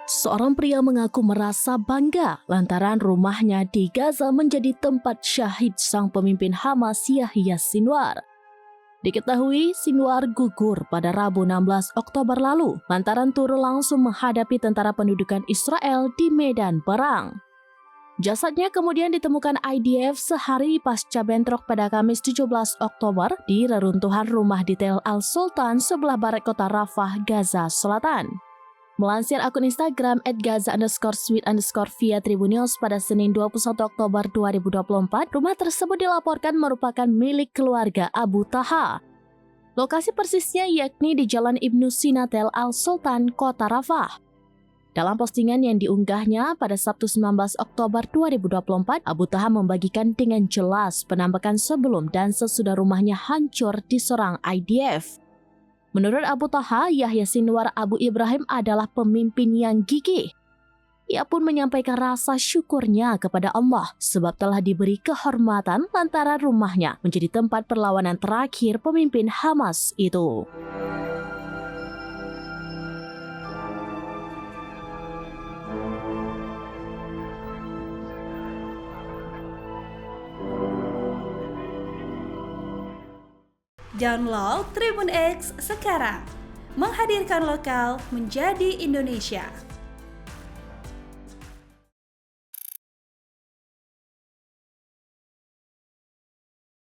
Seorang pria mengaku merasa bangga lantaran rumahnya di Gaza menjadi tempat syahid sang pemimpin Hamas Yahya Sinwar. Diketahui Sinwar gugur pada Rabu 16 Oktober lalu lantaran turun langsung menghadapi tentara pendudukan Israel di medan perang. Jasadnya kemudian ditemukan IDF sehari pasca bentrok pada Kamis 17 Oktober di reruntuhan rumah di Tel Al-Sultan sebelah barat kota Rafah, Gaza Selatan. Melansir akun Instagram @gaza_sweet_via Tribunnews pada Senin 21 Oktober 2024, rumah tersebut dilaporkan merupakan milik keluarga Abu Taha. Lokasi persisnya yakni di Jalan Ibnu Sina Tel Al-Sultan, kota Rafah. Dalam postingan yang diunggahnya pada Sabtu 19 Oktober 2024, Abu Taha membagikan dengan jelas penampakan sebelum dan sesudah rumahnya hancur diserang IDF. Menurut Abu Taha, Yahya Sinwar Abu Ibrahim adalah pemimpin yang gigih. Ia pun menyampaikan rasa syukurnya kepada Allah sebab telah diberi kehormatan lantaran rumahnya menjadi tempat perlawanan terakhir pemimpin Hamas itu. Download Tribun X sekarang, menghadirkan lokal menjadi Indonesia.